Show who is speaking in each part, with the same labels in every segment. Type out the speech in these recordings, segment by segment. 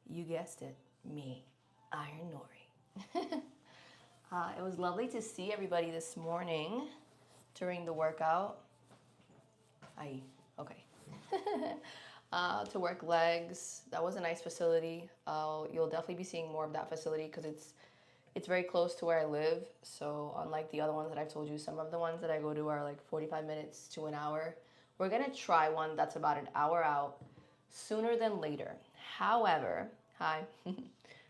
Speaker 1: You guessed it, me, IronNori. It was lovely to see everybody this morning during the workout. Okay. To work legs. That was a nice facility. You'll definitely be seeing more of that facility because it's very close to where I live. So unlike the other ones that I've told you, some of the ones that I go to are like 45 minutes to an hour. We're gonna try one that's about an hour out sooner than later. However, hi.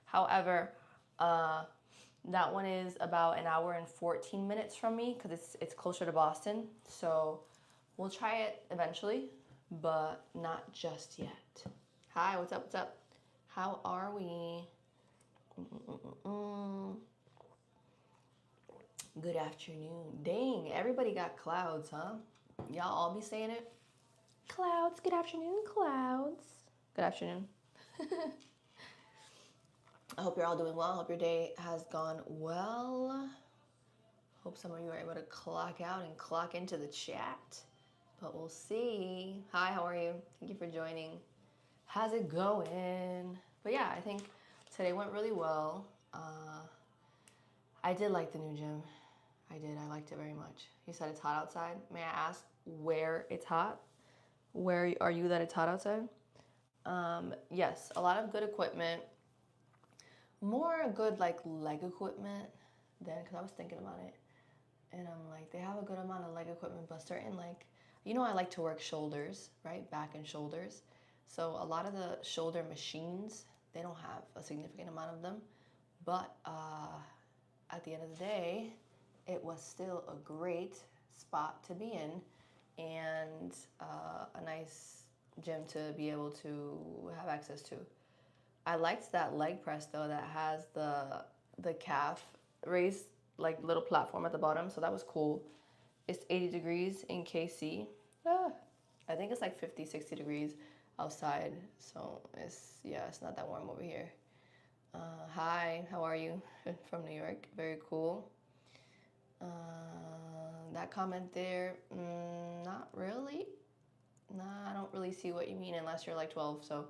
Speaker 1: However, that one is about an hour and 14 minutes from me because it's closer to Boston. So we'll try it eventually, but not just yet. Hi, what's up? What's up? How are we? Good afternoon. Dang, everybody got clouds, huh? Y'all all be saying it? Clouds, good afternoon, clouds. Good afternoon. I hope you're all doing well. I hope your day has gone well. Hope some of you are able to clock out and clock into the chat. But we'll see. Hi, how are you? Thank you for joining. How's it going? But yeah, I think today went really well. I did like the new gym. I did. I liked it very much. You said it's hot outside. May I ask where it's hot? Where are you that it's hot outside? Yes, a lot of good equipment. More good like leg equipment than, because I was thinking about it. And I'm like, they have a good amount of leg equipment, but certain like, I like to work shoulders, right? Back and shoulders. So a lot of the shoulder machines, they don't have a significant amount of them. But at the end of the day, it was still a great spot to be in and a nice gym to be able to have access to. I liked that leg press though that has the calf raised like little platform at the bottom, so that was cool. It's 80 degrees in KC. I think it's like 50, 60 degrees outside, so it's not that warm over here. Hi, how are you? From New York. Very cool. That comment there, not really. Nah, I don't really see what you mean unless you're like 12. So,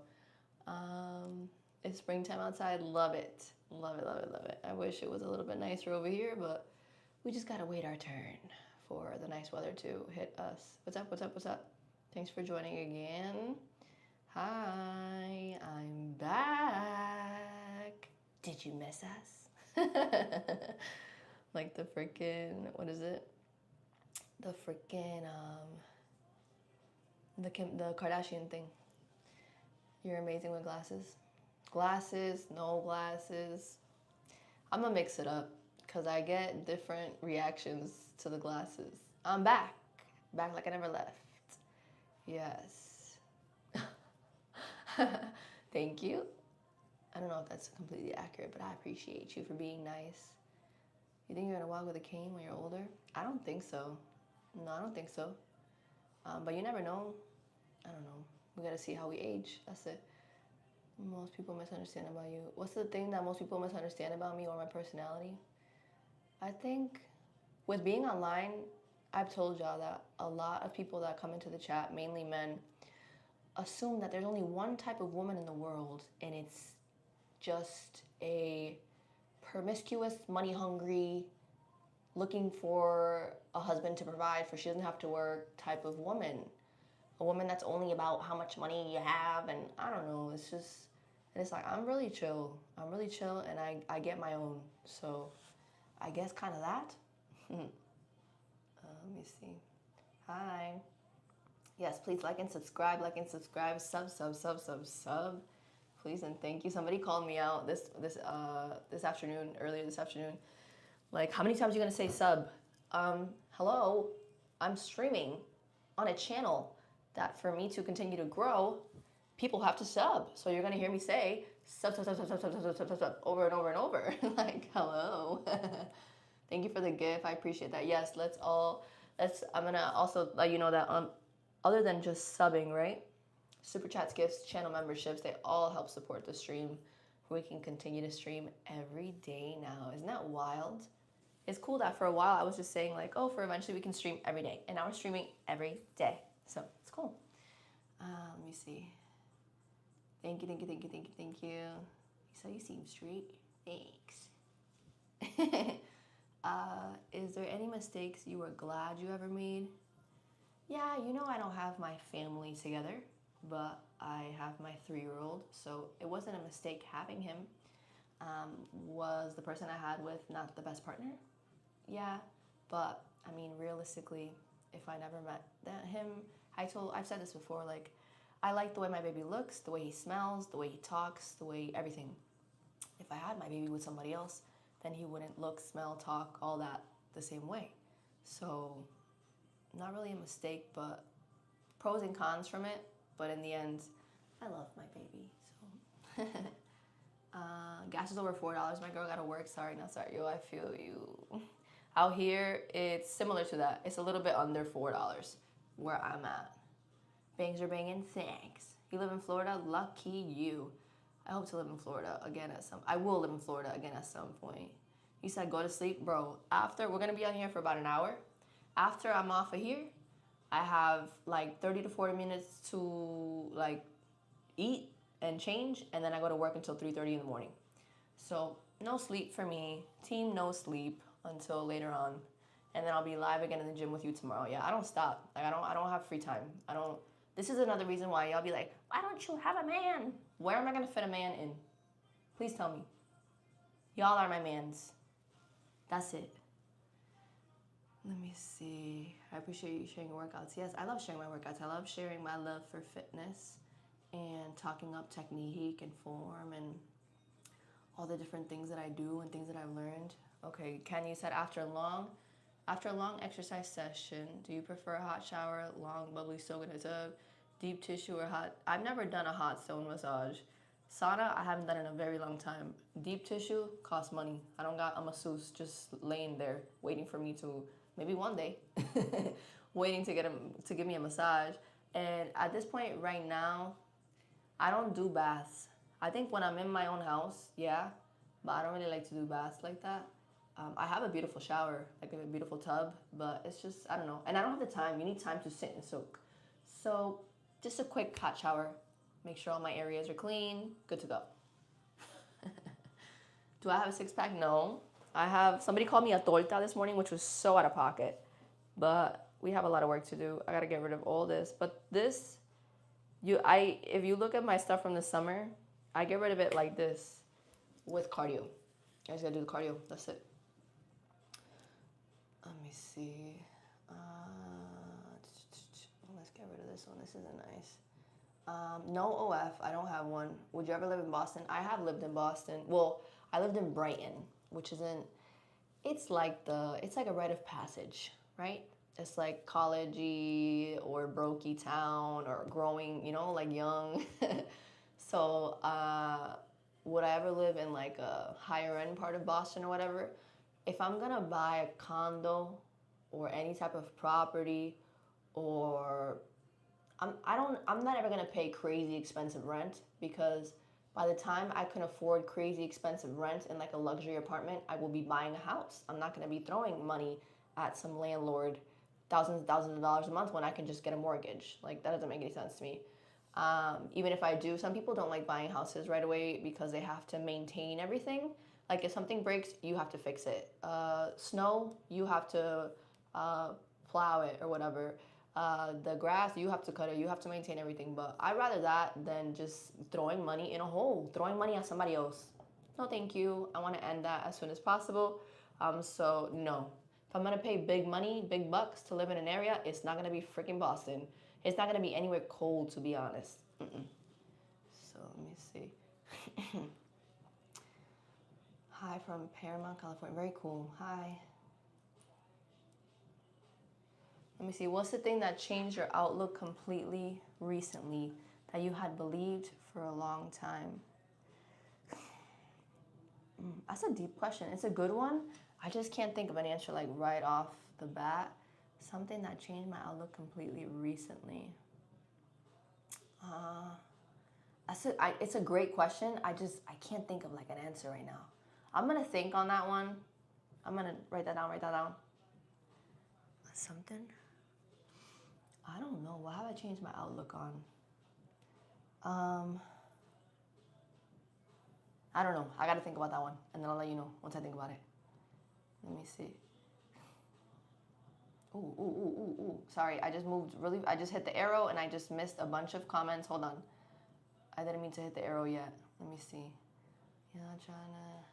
Speaker 1: it's springtime outside. Love it. Love it, love it, love it. I wish it was a little bit nicer over here, but we just gotta wait our turn for the nice weather to hit us. What's up, what's up, what's up? Thanks for joining again. Hi, I'm back. Did you miss us? Like the freaking, what is it? The freaking, the Kardashian thing. You're amazing with glasses. Glasses, no glasses. I'm gonna mix it up because I get different reactions to the glasses. I'm back. Back like I never left. Yes. Thank you. I don't know if that's completely accurate, but I appreciate you for being nice. You think you're gonna walk with a cane when you're older? I don't think so. No, I don't think so. But you never know. I don't know. We gotta see how we age. That's it. Most people misunderstand about you. What's the thing that most people misunderstand about me or my personality? I think with being online, I've told y'all that a lot of people that come into the chat, mainly men, assume that there's only one type of woman in the world, and it's just a promiscuous, money-hungry, looking for a husband to provide for she doesn't have to work type of woman. A woman that's only about how much money you have, and I don't know, it's just, and it's like, I'm really chill, and I get my own, so I guess kind of that. Let me see. Hi. Yes, please like and subscribe, sub. Please and thank you. Somebody called me out this afternoon, earlier this afternoon. Like, how many times are you gonna say sub? Hello, I'm streaming on a channel that for me to continue to grow, people have to sub. So you're gonna hear me say sub over and over and over. Like, hello. Thank you for the gift. I appreciate that. Yes, I'm gonna also let you know that other than just subbing, right? Super chats, gifts, channel memberships, they all help support the stream. We can continue to stream every day now. Isn't that wild? It's cool that for a while I was just saying like, oh, for eventually we can stream every day. And now we're streaming every day. So it's cool. Let me see. Thank you, thank you, thank you, thank you, thank you. So you seem straight. Thanks. Is there any mistakes you were glad you ever made? Yeah, I don't have my family together, but I have my 3-year-old, so it wasn't a mistake having him. Was the person I had with not the best partner? Yeah, but I mean, realistically, if I never met him, I've said this before, like, I like the way my baby looks, the way he smells, the way he talks, the way everything. If I had my baby with somebody else, then he wouldn't look, smell, talk, all that the same way. So, not really a mistake, but pros and cons from it. But in the end, I love my baby. So, gas is over $4. My girl gotta work. Sorry, not sorry. Yo, I feel you. Out here, it's similar to that. It's a little bit under $4 where I'm at. Bangs are banging. Thanks. You live in Florida? Lucky you. I hope to live in Florida again I will live in Florida again at some point. You said go to sleep? Bro, after, we're gonna be on here for about an hour. After I'm off of here, I have like 30 to 40 minutes to like eat and change, and then I go to work until 3:30 in the morning. So no sleep for me. Team no sleep until later on. And then I'll be live again in the gym with you tomorrow. Yeah, I don't stop. Like I don't have free time. This is another reason why y'all be like, why don't you have a man? Where am I gonna fit a man in? Please tell me. Y'all are my mans. That's it. Let me see. I appreciate you sharing your workouts. Yes, I love sharing my workouts. I love sharing my love for fitness and talking up technique and form and all the different things that I do and things that I've learned. Okay, Ken, you said after a long exercise session, do you prefer a hot shower, long bubbly soak in a tub, deep tissue, or hot? I've never done a hot stone massage. Sauna, I haven't done in a very long time. Deep tissue costs money. I don't got a masseuse just laying there waiting for me to, maybe one day, waiting to give me a massage. And at this point right now, I don't do baths. I think when I'm in my own house, yeah, but I don't really like to do baths like that. I have a beautiful shower, like a beautiful tub, but it's just, I don't know. And I don't have the time. You need time to sit and soak. So just a quick hot shower. Make sure all my areas are clean. Good to go. Do I have a six-pack? No. Somebody called me a torta this morning, which was so out of pocket. But we have a lot of work to do. I got to get rid of all this. But this, if you look at my stuff from the summer, I get rid of it like this with cardio. I just got to do the cardio. That's it. Let me see. Let's get rid of this one. This isn't nice. No OF. I don't have one. Would you ever live in Boston? I have lived in Boston. Well, I lived in Brighton, which isn't. It's like a rite of passage, right? It's like college-y or brokey town or growing, like young. So, would I ever live in like a higher end part of Boston or whatever? If I'm gonna buy a condo or any type of property, or I'm not ever gonna pay crazy expensive rent, because by the time I can afford crazy expensive rent in like a luxury apartment, I will be buying a house. I'm not gonna be throwing money at some landlord, thousands and thousands of dollars a month, when I can just get a mortgage. Like, that doesn't make any sense to me. Even if I do, some people don't like buying houses right away because they have to maintain everything. Like, if something breaks, you have to fix it. Snow, you have to plow it or whatever. The grass, you have to cut it, you have to maintain everything. But I'd rather that than just throwing money in a hole, throwing money at somebody else. No, thank you. I want to end that as soon as possible. So no. If I'm gonna pay big money, big bucks to live in an area, it's not gonna be freaking Boston. It's not gonna be anywhere cold, to be honest. So let me see. Hi from Paramount, California. Very cool. Hi. Let me see. What's the thing that changed your outlook completely recently that you had believed for a long time? That's a deep question. It's a good one. I just can't think of an answer like right off the bat. Something that changed my outlook completely recently. It's a great question. I can't think of like an answer right now. I'm gonna think on that one. I'm gonna write that down. Something? I don't know. What have I changed my outlook on? I don't know. I gotta think about that one, and then I'll let you know once I think about it. Let me see. Ooh. Sorry, I just moved really. I just hit the arrow and I just missed a bunch of comments. Hold on. I didn't mean to hit the arrow yet. Let me see. Yeah, China.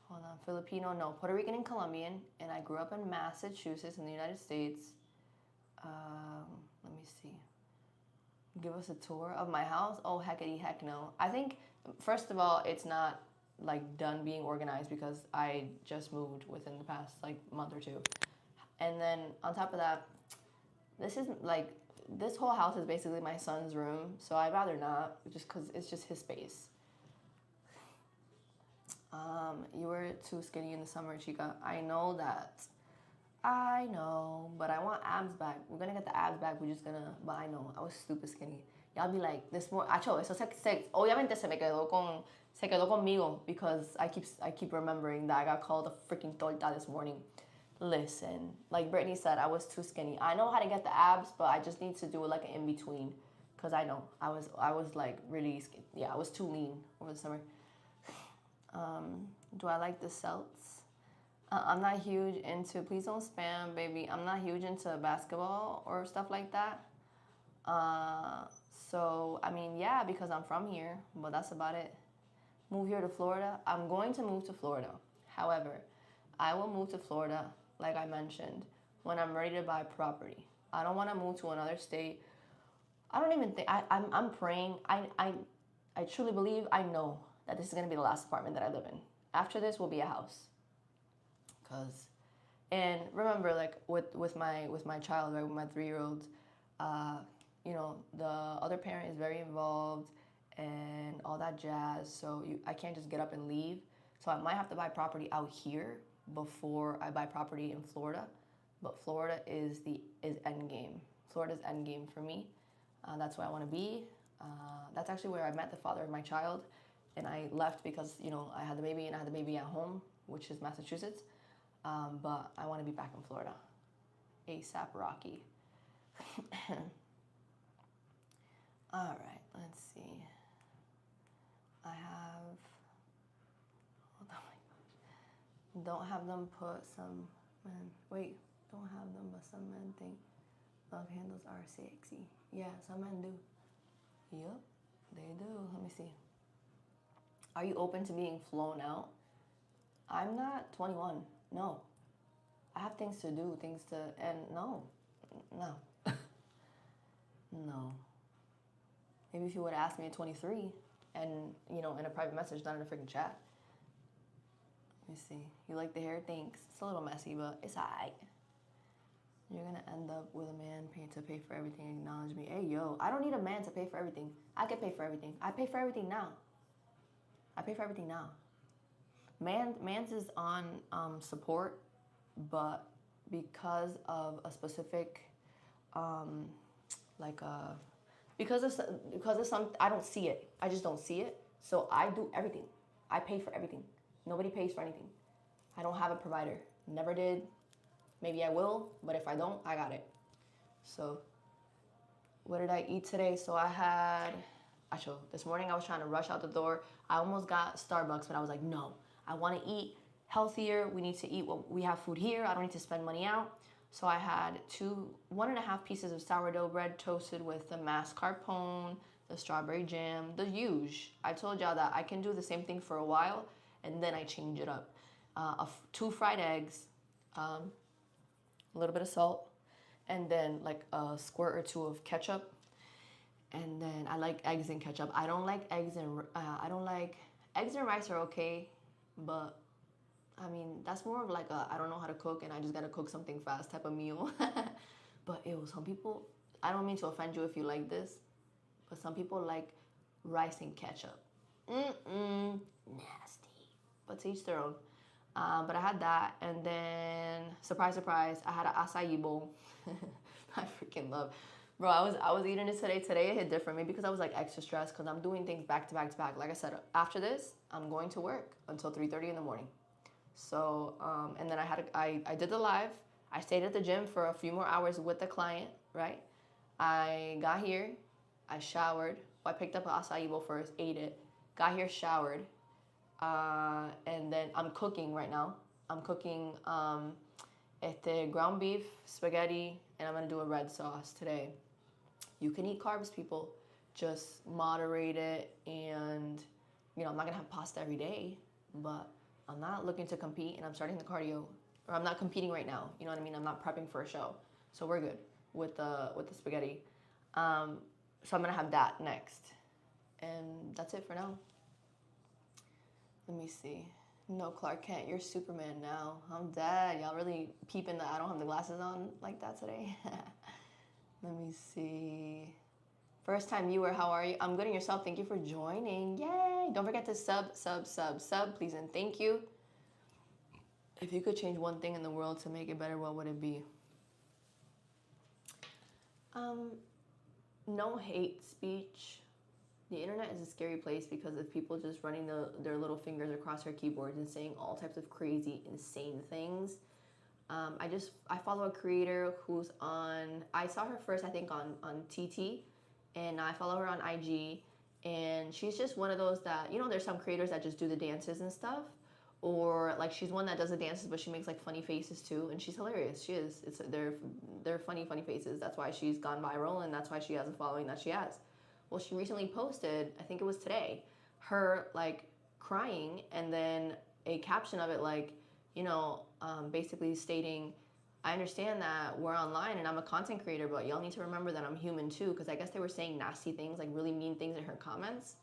Speaker 1: Hold on. Filipino, no. Puerto Rican and Colombian. And I grew up in Massachusetts in the United States. Let me see. Give us a tour of my house? Oh, heckity heck no. I think, first of all, it's not like done being organized because I just moved within the past like month or two. And then on top of that, this is like, this whole house is basically my son's room, so I'd rather not, just because it's just his space. You were too skinny in the summer, Chica. I know that. I know, but I want abs back. We're gonna get the abs back. We're just gonna, but I know, I was stupid skinny. Y'all be like, this more, acho, eso obviamente se quedó conmigo because I keep remembering that I got called a freaking torta this morning. Listen, like Brittany said, I was too skinny. I know how to get the abs, but I just need to do it like an in-between. Because I know, I was like really skinny. Yeah, I was too lean over the summer. Do I like the Celts? I'm not huge into, please don't spam, baby. I'm not huge into basketball or stuff like that. So, I mean, yeah, because I'm from here, but that's about it. Move here to Florida. I'm going to move to Florida. However, I will move to Florida, like I mentioned, when I'm ready to buy property. I don't want to move to another state. I don't even think, I'm praying. I truly believe, I know that this is going to be the last apartment that I live in. After this will be a house. And remember, like with my child, right, with my 3-year-old, you know, the other parent is very involved and all that jazz. So I can't just get up and leave. So I might have to buy property out here before I buy property in Florida. But Florida is end game. Florida's end game for me. That's where I want to be. That's actually where I met the father of my child. And I left because, you know, I had the baby and I had the baby at home, which is Massachusetts. But I want to be back in Florida. ASAP Rocky. All right, let's see. I have, hold on. Don't have them put some men, wait, don't have them, but some men think love handles are sexy. Yeah, some men do. Yep, they do. Let me see. Are you open to being flown out? I'm not 21. No. I have things to do, and no. No. Maybe if you would have asked me at 23 and, you know, in a private message, not in a freaking chat. Let me see. You like the hair? Thanks. It's a little messy, but it's alright. You're gonna end up with a man to pay for everything and acknowledge me. Hey, yo, I don't need a man to pay for everything. I can pay for everything. I pay for everything now. Man's is on support, but because of a specific, because of some, I don't see it. I just don't see it. So I do everything. I pay for everything. Nobody pays for anything. I don't have a provider. Never did. Maybe I will, but if I don't, I got it. So what did I eat today? So I had, actually, this morning I was trying to rush out the door. I almost got Starbucks, but I was like, no, I want to eat healthier. We need to eat what we have food here. I don't need to spend money out. So I had 1.5 pieces of sourdough bread toasted with the mascarpone, the strawberry jam, the huge. I told y'all that I can do the same thing for a while and then I change it up. 2 fried eggs, a little bit of salt, and then like a squirt or 2 of ketchup. And then I like eggs and ketchup. I don't like eggs and rice are okay, but I mean, that's more of like I don't know how to cook and I just gotta cook something fast type of meal. But some people, I don't mean to offend you if you like this, but some people like rice and ketchup. Nasty. But to each their own. But I had that, and then, surprise, surprise, I had an acai bowl. I freaking love. Bro, I was eating it today. Today it hit different, maybe because I was like extra stressed because I'm doing things back to back to back. Like I said, after this, I'm going to work until 3:30 in the morning. So, and then I did the live. I stayed at the gym for a few more hours with the client, right? I got here, I showered. Well, I picked up an acai bowl first, ate it, got here, showered, And then I'm cooking right now. I'm cooking ground beef, spaghetti, and I'm gonna do a red sauce today. You can eat carbs, people. Just moderate it, and I'm not gonna have pasta every day, but I'm not looking to compete, and I'm starting the cardio, or I'm not competing right now. You know what I mean? I'm not prepping for a show, so we're good with the spaghetti. So I'm gonna have that next, and that's it for now. Let me see. No, Clark Kent, you're Superman now. I'm dead. Y'all really peeping that I don't have the glasses on like that today. Let me see. First time viewer, how are you? I'm good, and yourself? Thank you for joining. Yay! Don't forget to sub, please, and thank you. If you could change one thing in the world to make it better, what would it be? No hate speech. The internet is a scary place because of people just running their little fingers across their keyboards and saying all types of crazy, insane things. I follow a creator who's on, I saw her first, I think, on TT, and I follow her on IG, and she's just one of those that, there's some creators that just do the dances and stuff, or like she's one that does the dances, but she makes like funny faces too, and she's hilarious. She is. They're funny faces. That's why she's gone viral, and that's why she has the following that she has. Well, she recently posted, I think it was today, her like crying, and then a caption of it like, basically stating, I understand that we're online and I'm a content creator, but y'all need to remember that I'm human too, because I guess they were saying nasty things, like really mean things in her comments.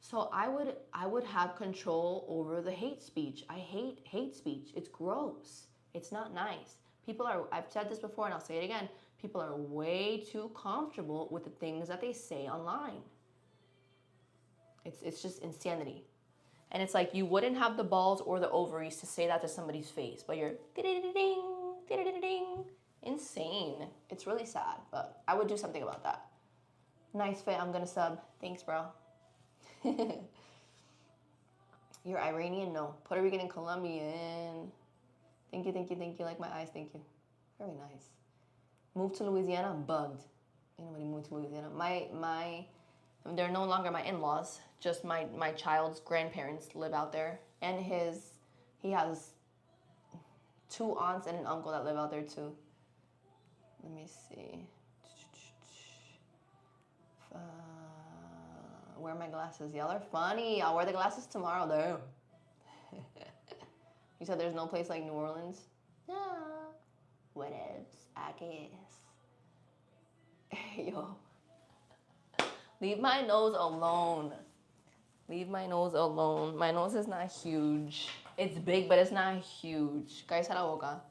Speaker 1: So I would have control over the hate speech. I hate hate speech. It's gross. It's not nice. I've said this before and I'll say it again, people are way too comfortable with the things that they say online. It's just insanity. And it's like you wouldn't have the balls or the ovaries to say that to somebody's face, but you're insane. It's really sad, but I would do something about that. Nice fit. I'm gonna sub. Thanks, bro. You're Iranian? No. Puerto Rican and Colombian. Thank you. Like my eyes, thank you. Very nice. Moved to Louisiana, bugged. Anybody moved to Louisiana? They're no longer my in-laws. Just my child's grandparents live out there, and he has 2 aunts and an uncle that live out there too. Let me see. Wear my glasses. Y'all are funny. I'll wear the glasses tomorrow, though. You said there's no place like New Orleans? No. What else? I guess. Yo. Leave my nose alone. Leave my nose alone. My nose is not huge. It's big, but it's not huge. Guys, la boca.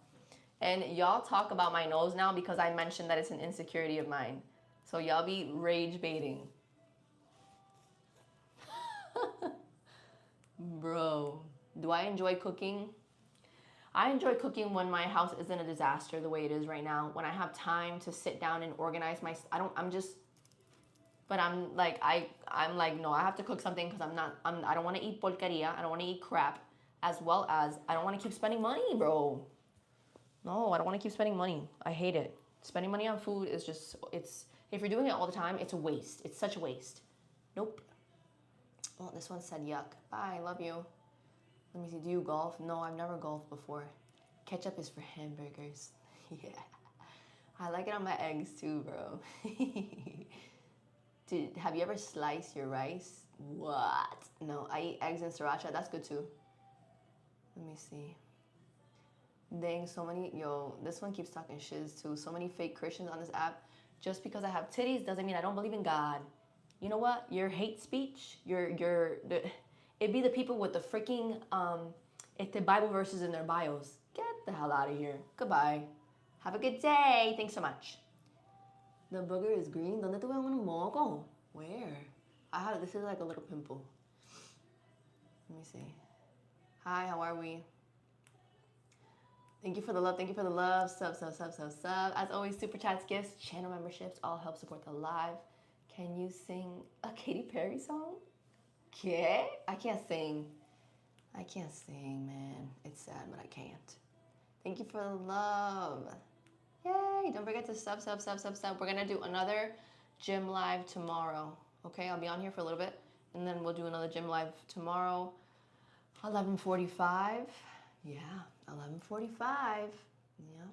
Speaker 1: And y'all talk about my nose now because I mentioned that it's an insecurity of mine. So y'all be rage baiting. Bro, do I enjoy cooking? I enjoy cooking when my house isn't a disaster the way it is right now. When I have time to sit down and organize I'm like, no, I have to cook something because I don't want to eat porqueria. I don't want to eat crap, as well as I don't want to keep spending money, bro. No, I don't want to keep spending money. I hate it. Spending money on food is just, if you're doing it all the time, it's a waste. It's such a waste. Nope. Oh, this one said yuck. Bye, love you. Let me see, do you golf? No, I've never golfed before. Ketchup is for hamburgers. Yeah. I like it on my eggs too, bro. Dude, have you ever sliced your rice? What? No, I eat eggs and sriracha. That's good too. Let me see. Dang, this one keeps talking shiz too. So many fake Christians on this app. Just because I have titties doesn't mean I don't believe in God. You know what? Your hate speech, it'd be the people with the freaking Bible verses in their bios. Get the hell out of here. Goodbye. Have a good day. Thanks so much. The booger is green. ¿Dónde te veo un moco? Where? This is like a little pimple. Let me see. Hi, how are we? Thank you for the love. Thank you for the love. Sub. As always, super chats, gifts, channel memberships, all help support the live. Can you sing a Katy Perry song? Okay. I can't sing, man. It's sad, but I can't. Thank you for the love. Yay. Don't forget to sub. We're going to do another gym live tomorrow. Okay, I'll be on here for a little bit, and then we'll do another gym live tomorrow. 11:45. Yeah, 11:45. Yeah.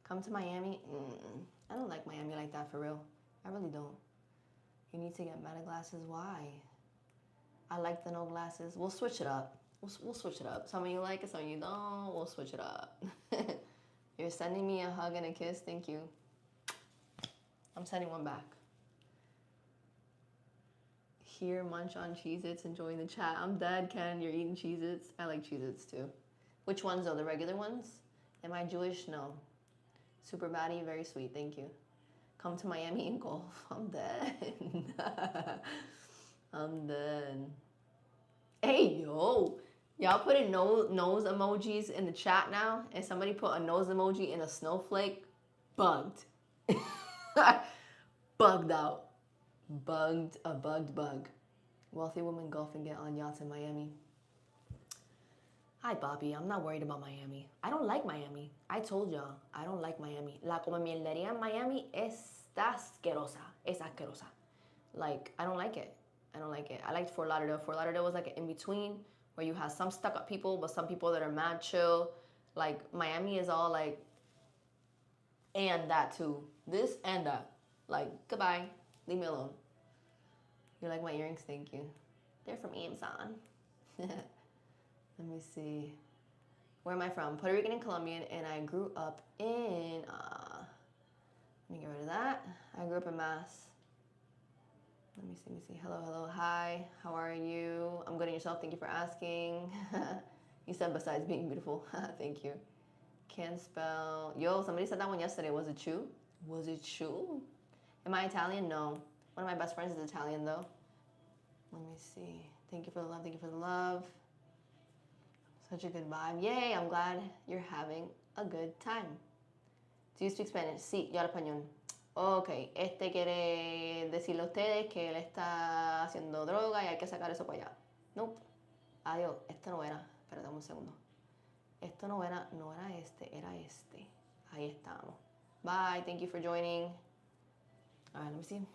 Speaker 1: Come to Miami. I don't like Miami like that for real. I really don't. You need to get meta glasses. Why? I like the no glasses. We'll switch it up. We'll switch it up. Some of you like it, some of you don't. We'll switch it up. You're sending me a hug and a kiss. Thank you. I'm sending one back. Here, munch on Cheez-Its, enjoying the chat. I'm dead, Ken. You're eating Cheez-Its. I like Cheez-Its too. Which ones though? The regular ones? Am I Jewish? No. Super baddie, very sweet. Thank you. Come to Miami and golf. I'm dead. I'm dead. Hey, yo. Y'all put in nose emojis in the chat now, and somebody put a nose emoji in a snowflake. Bugged. Bugged out. Bugged, a bugged bug. Wealthy women golf and get on yachts in Miami. Hi, Bobby. I'm not worried about Miami. I don't like Miami. I told y'all, I don't like Miami. La comemierdería en Miami está asquerosa. Es asquerosa. Like, I don't like it. I don't like it. I liked Fort Lauderdale. Fort Lauderdale was like an in-between where you have some stuck-up people, but some people that are mad chill. Like, Miami is all like, and that too. This and that. Like, goodbye. Leave me alone. You like my earrings? Thank you. They're from Amazon. Let me see. Where am I from? Puerto Rican and Colombian, and I grew up in, let me get rid of that. I grew up in Mass. Let me see. Hello, hi. How are you? I'm good, and yourself? Thank you for asking. You said besides being beautiful. Thank you. Can't spell. Yo, somebody said that one yesterday. Was it true? Was it true? Am I Italian? No. One of my best friends is Italian, though. Let me see. Thank you for the love. Thank you for the love. Such a good vibe. Yay, I'm glad you're having a good time. Do you speak Spanish? Sí, yo hablo español. Ok, quiere decirle a ustedes que él está haciendo droga y hay que sacar eso para allá. Nope. Adiós, esto no era. Espérate un segundo. Esto no era este, era este. Ahí estamos. Bye, thank you for joining. All right, let me see.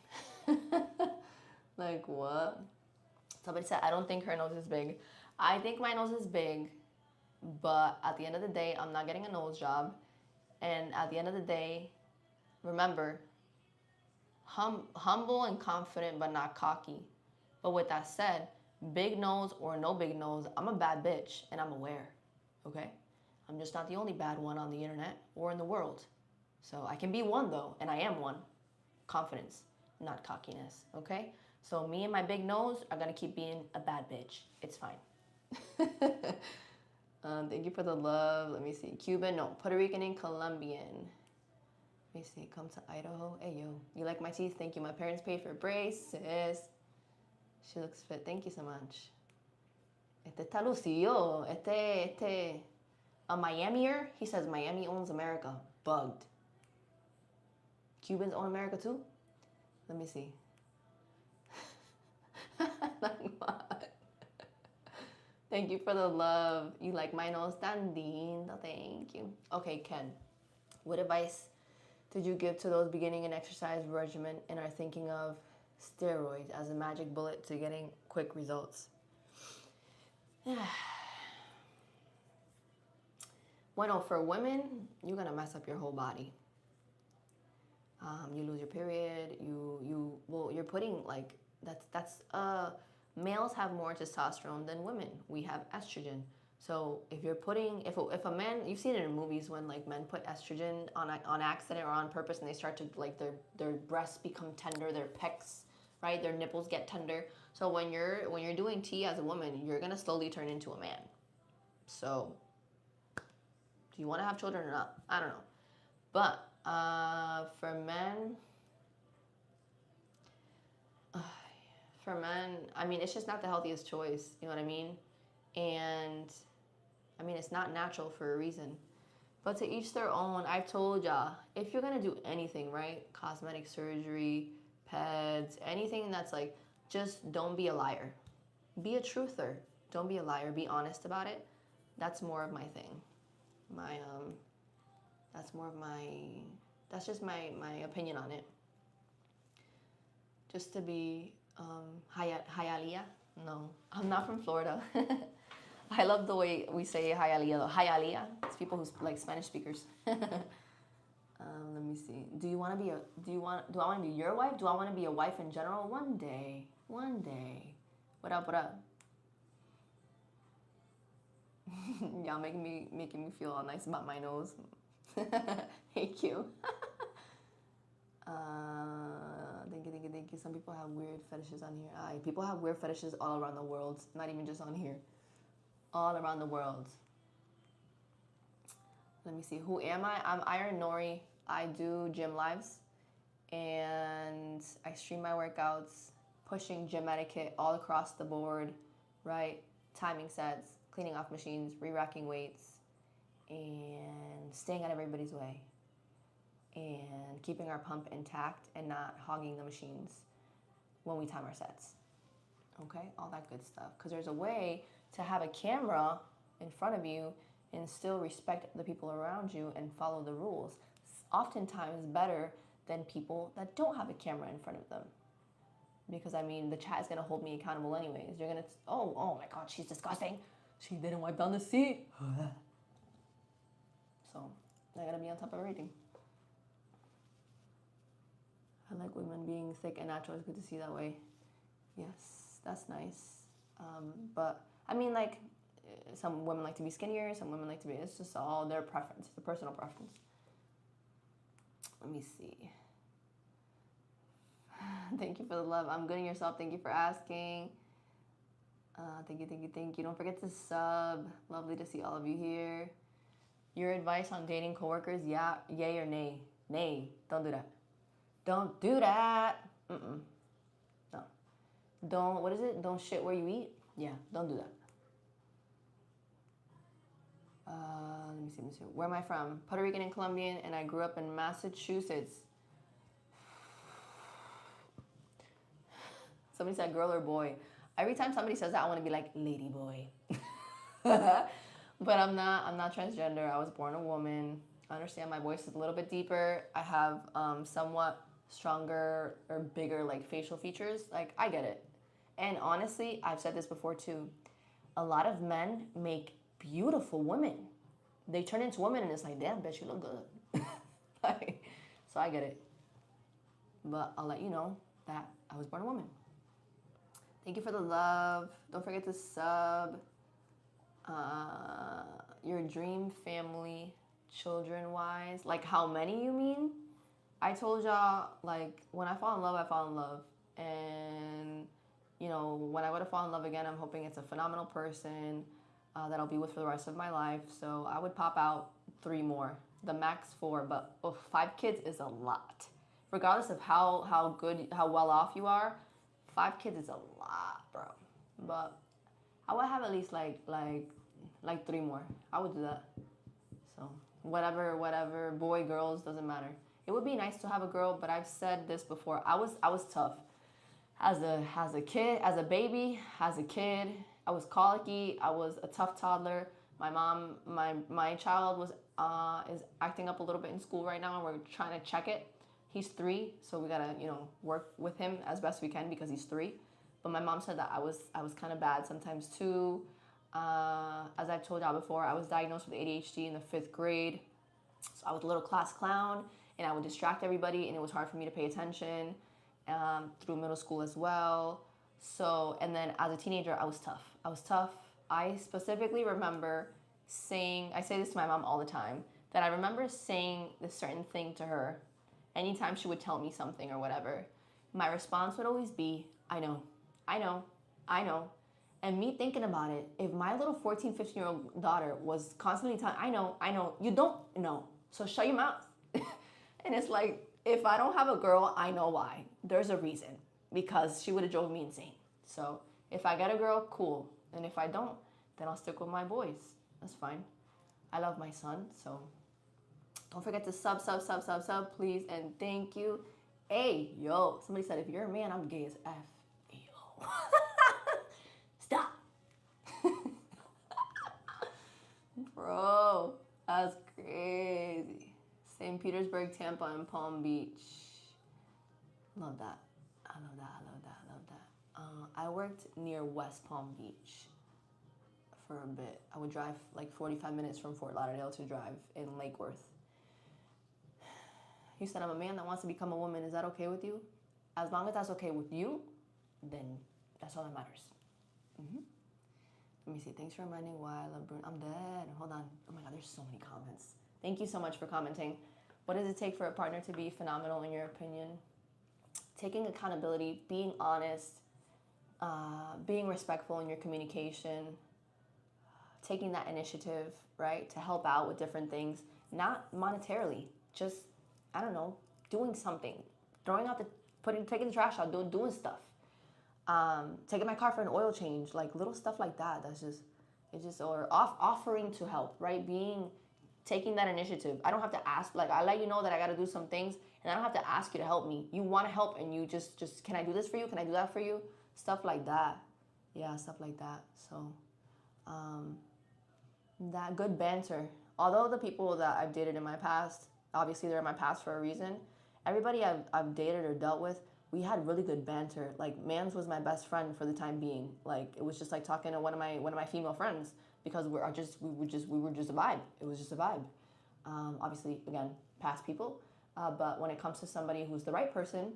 Speaker 1: Like, what? Somebody said, I don't think her nose is big. I think my nose is big, but at the end of the day, I'm not getting a nose job. And at the end of the day, remember, humble and confident, but not cocky. But with that said, big nose or no big nose, I'm a bad bitch, and I'm aware, okay? I'm just not the only bad one on the internet or in the world. So I can be one, though, and I am one. Confidence, not cockiness, okay? So me and my big nose are gonna keep being a bad bitch. It's fine. Thank you for the love. Let me see. Cuban, no. Puerto Rican and Colombian. Let me see. Come to Idaho. Hey, yo. You like my teeth? Thank you. My parents paid for braces. She looks fit. Thank you so much. Este está lucido. A Miamier? He says Miami owns America. Bugged. Cubans own America too? Let me see. Like what? Thank you for the love. You like my nose? Tan lindo. Thank you. Okay, Ken. What advice did you give to those beginning an exercise regimen and are thinking of steroids as a magic bullet to getting quick results? Bueno, for women, you're gonna mess up your whole body. You lose your period. You're putting like males have more testosterone than women. We have estrogen. So if you're putting, if a man, you've seen it in movies when like men put estrogen on accident or on purpose, and they start to like their breasts become tender, their pecs, right, their nipples get tender. So when you're doing T as a woman, you're gonna slowly turn into a man. So do you want to have children or not? I don't know, but for men, I mean, it's just not the healthiest choice. You know what I mean? And I mean, it's not natural for a reason. But to each their own. I've told y'all, if you're gonna do anything, right? Cosmetic surgery, peds, anything that's like, just don't be a liar. Be a truther. Don't be a liar. Be honest about it. That's more of my thing. That's just my opinion on it. Just to be, Hialeah? No, I'm not from Florida. I love the way we say Hialeah though. Hialeah. It's people who like Spanish speakers. Let me see. Do I want to be your wife? Do I want to be a wife in general? One day. One day. What up, what up? Y'all making me feel all nice about my nose. Thank you. Thank you. Some people have weird fetishes on here. People have weird fetishes all around the world. Not even just on here. All around the world. Let me see. Who am I? I'm IronNori. I do gym lives. And I stream my workouts, pushing gym etiquette all across the board, right? Timing sets, cleaning off machines, re-racking weights, and staying out of everybody's way. And keeping our pump intact and not hogging the machines when we time our sets. Okay? All that good stuff. Because there's a way to have a camera in front of you and still respect the people around you and follow the rules. It's oftentimes better than people that don't have a camera in front of them. Because, I mean, the chat is going to hold me accountable anyways. You're going to, oh my God, she's disgusting. She didn't wipe down the seat. So, I got to be on top of everything. I like women being thick and natural. It's good to see that way. Yes, that's nice. But, I mean, like, some women like to be skinnier. Some women like to be, it's just all their preference. It's a personal preference. Let me see. Thank you for the love. I'm good in yourself. Thank you for asking. Thank you. Don't forget to sub. Lovely to see all of you here. Your advice on dating coworkers, yeah, yay or nay? Nay. Don't do that. Don't do that. No. Don't, what is it? Don't shit where you eat? Yeah, don't do that. Let me see. Where am I from? Puerto Rican and Colombian, and I grew up in Massachusetts. Somebody said girl or boy. Every time somebody says that, I want to be like, lady boy. But I'm not transgender. I was born a woman. I understand my voice is a little bit deeper. I have somewhat stronger or bigger like facial features. Like, I get it. And honestly, I've said this before too. A lot of men make beautiful women. They turn into women and it's like, damn, bitch, you look good. Like, so I get it. But I'll let you know that I was born a woman. Thank you for the love. Don't forget to sub. Your dream family, children-wise. Like, how many you mean? I told y'all, like, when I fall in love, I fall in love. And, you know, when I were to fall in love again, I'm hoping it's a phenomenal person that I'll be with for the rest of my life. So I would pop out 3 more. The max 4, but 5 kids is a lot. Regardless of how well off you are, 5 kids is a lot, bro. But I would have at least like 3 more. I would do that. So whatever, boy, girls, doesn't matter. It would be nice to have a girl, but I've said this before. I was tough. As a kid, as a baby, as a kid, I was colicky. I was a tough toddler. My mom, my child is acting up a little bit in school right now, and we're trying to check it. He's 3, so we gotta, work with him as best we can because he's 3. But my mom said that I was kind of bad sometimes too. As I've told y'all before, I was diagnosed with ADHD in the 5th grade. So I was a little class clown, and I would distract everybody, and it was hard for me to pay attention through middle school as well. So, and then as a teenager, I was tough. I specifically remember saying, I say this to my mom all the time, that I remember saying this certain thing to her anytime she would tell me something or whatever. My response would always be, I know. And me thinking about it, if my little 14, 15-year-old daughter was constantly telling, I know, you don't know, so shut your mouth. And it's like, if I don't have a girl, I know why. There's a reason, because she would have drove me insane. So if I get a girl, cool. And if I don't, then I'll stick with my boys. That's fine. I love my son, so don't forget to sub, please, and thank you. Hey, yo, somebody said, if you're a man, I'm gay as F. Yo. Stop. Bro, that's crazy. St. Petersburg, Tampa, and Palm Beach. Love that. I love that. I worked near West Palm Beach for a bit. I would drive like 45 minutes from Fort Lauderdale to drive in Lake Worth. You said, I'm a man that wants to become a woman. Is that okay with you? As long as that's okay with you, then that's all that matters. Let me see. Thanks for reminding why I love Bruno. I'm dead. Hold on. Oh my God, there's so many comments. Thank you so much for commenting. What does it take for a partner to be phenomenal in your opinion? Taking accountability, being honest, being respectful in your communication, taking that initiative, right, to help out with different things, not monetarily, just, I don't know, doing something, taking the trash out, doing stuff, taking my car for an oil change, like little stuff like that. Or offering to help, right? Taking that initiative. I don't have to ask, like I let you know that I got to do some things and I don't have to ask you to help me. You want to help and you just, can I do this for you? Can I do that for you? Stuff like that. Yeah, stuff like that. So, that good banter. Although the people that I've dated in my past, obviously they're in my past for a reason. Everybody I've dated or dealt with, we had really good banter. Like Mans was my best friend for the time being. Like it was just like talking to one of my female friends because we were just a vibe. It was just a vibe. Obviously, again, past people. But when it comes to somebody who's the right person,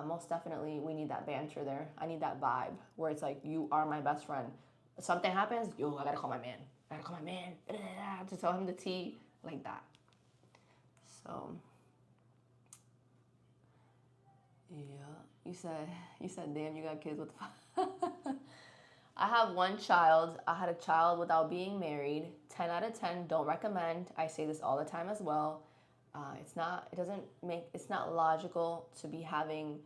Speaker 1: most definitely we need that banter there. I need that vibe where it's like, you are my best friend. Something happens, I gotta call my man. To tell him the tea, like that. So, yeah. You said, damn, you got kids, what the fuck? I have one child. I had a child without being married. 10 out of 10, don't recommend. I say this all the time as well. It's not logical to be having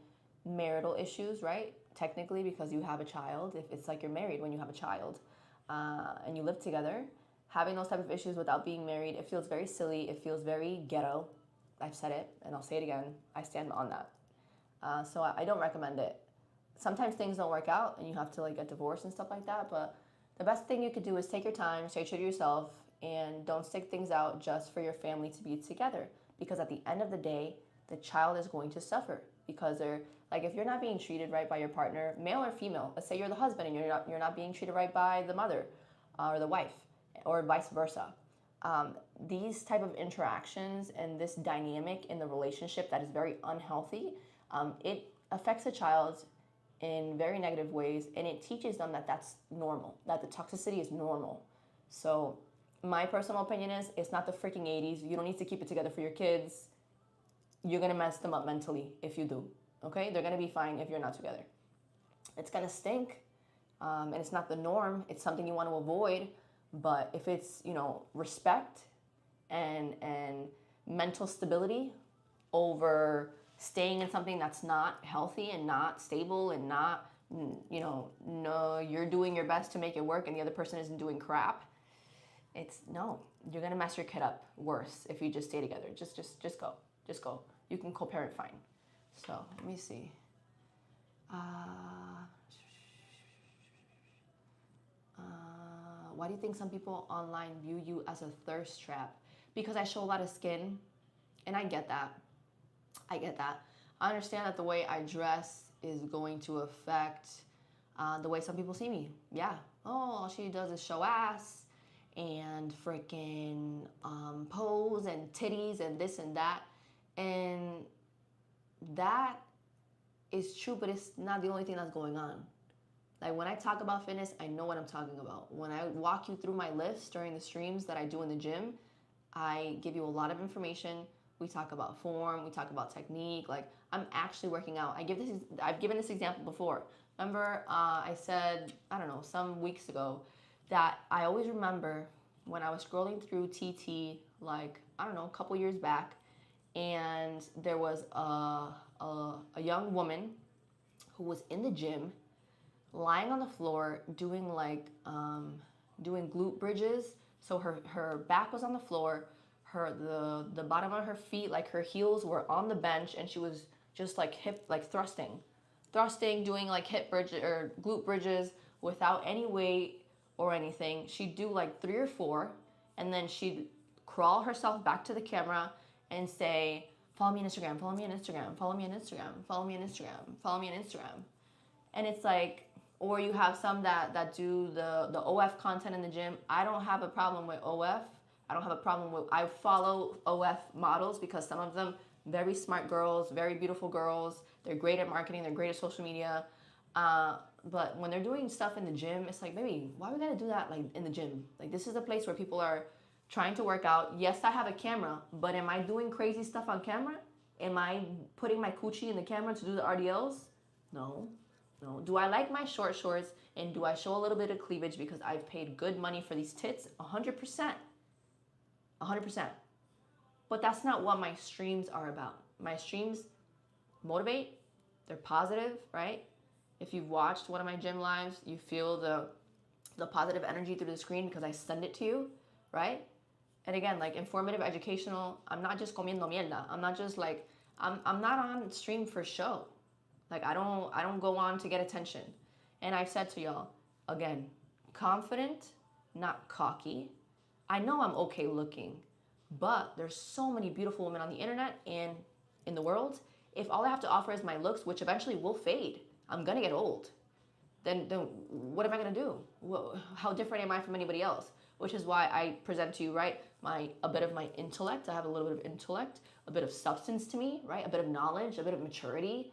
Speaker 1: marital issues, right? Technically, because you have a child. If it's like you're married when you have a child and you live together, having those type of issues without being married, it feels very silly. It feels very ghetto. I've said it and I'll say it again. I stand on that. So I don't recommend it. Sometimes things don't work out and you have to like get divorced and stuff like that. But the best thing you could do is take your time, stay true to yourself, and don't stick things out just for your family to be together. Because at the end of the day, the child is going to suffer because if you're not being treated right by your partner, male or female, let's say you're the husband and you're not being treated right by the mother or the wife, or vice versa. These type of interactions and this dynamic in the relationship that is very unhealthy, it affects a child in very negative ways, and it teaches them that that's normal, that the toxicity is normal. So my personal opinion is, it's not the freaking 80s. You don't need to keep it together for your kids. You're going to mess them up mentally if you do, okay? They're going to be fine if you're not together. It's going to stink, and it's not the norm. It's something you want to avoid, but if it's, respect and mental stability over staying in something that's not healthy and not stable and not, no, you're doing your best to make it work and the other person isn't doing crap. You're going to mess your kid up worse if you just stay together. Just go. You can co-parent fine. So let me see. Why do you think some people online view you as a thirst trap? Because I show a lot of skin, and I get that. I understand that the way I dress is going to affect the way some people see me. Yeah. Oh, all she does is show ass and freaking pose and titties and this and that. And that is true, but it's not the only thing that's going on. Like when I talk about fitness, I know what I'm talking about. When I walk you through my list during the streams that I do in the gym, I give you a lot of information. We talk about form, we talk about technique. Like I'm actually working out. I've given this example before. Remember, I said, I don't know, some weeks ago that I always remember when I was scrolling through TT, like, I don't know, a couple years back, and there was a young woman who was in the gym lying on the floor doing doing glute bridges. So her back was on the floor, the bottom of her feet, like her heels were on the bench, and she was just like thrusting, doing like hip bridges or glute bridges without any weight or anything. She'd do like 3 or 4, and then she'd crawl herself back to the camera and say, follow me on Instagram, follow me on Instagram, follow me on Instagram, follow me on Instagram, follow me on Instagram. And it's like, or you have some that do the OF content in the gym. I don't have a problem with OF. I don't have a problem with, I follow OF models because some of them, very smart girls, very beautiful girls. They're great at marketing. They're great at social media. But when they're doing stuff in the gym, it's like, baby, why we gotta do that like in the gym? Like, this is a place where people are trying to work out. Yes, I have a camera, but am I doing crazy stuff on camera? Am I putting my coochie in the camera to do the RDLs? No, no. Do I like my short shorts and do I show a little bit of cleavage because I've paid good money for these tits? 100%. 100%. But that's not what my streams are about. My streams motivate, they're positive, right? If you've watched one of my gym lives, you feel the positive energy through the screen because I send it to you, right? And again, like informative, educational, I'm not just comiendo mierda. I'm not just like, I'm not on stream for show. Like I don't go on to get attention. And I've said to y'all, again, confident, not cocky. I know I'm okay looking, but there's so many beautiful women on the internet and in the world. If all I have to offer is my looks, which eventually will fade, I'm gonna get old. Then what am I gonna do? How different am I from anybody else? Which is why I present to you, right, a bit of my intellect. I have a little bit of intellect, a bit of substance to me, right, a bit of knowledge, a bit of maturity.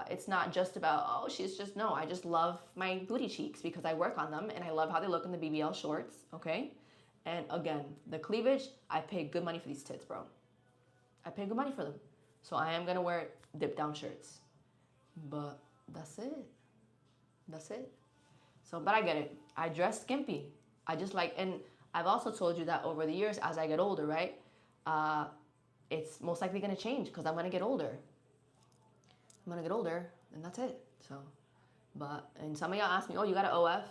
Speaker 1: It's not just about, oh, no, I just love my booty cheeks because I work on them and I love how they look in the BBL shorts, okay? And again, the cleavage, I pay good money for these tits, bro. I pay good money for them. So I am gonna wear dip down shirts. But that's it. That's it. So, but I get it. I dress skimpy. I just like, and I've also told you that over the years as I get older, right? It's most likely gonna change because I'm gonna get older. I'm gonna get older, and that's it. So, but, and some of y'all ask me, oh, you got an OF?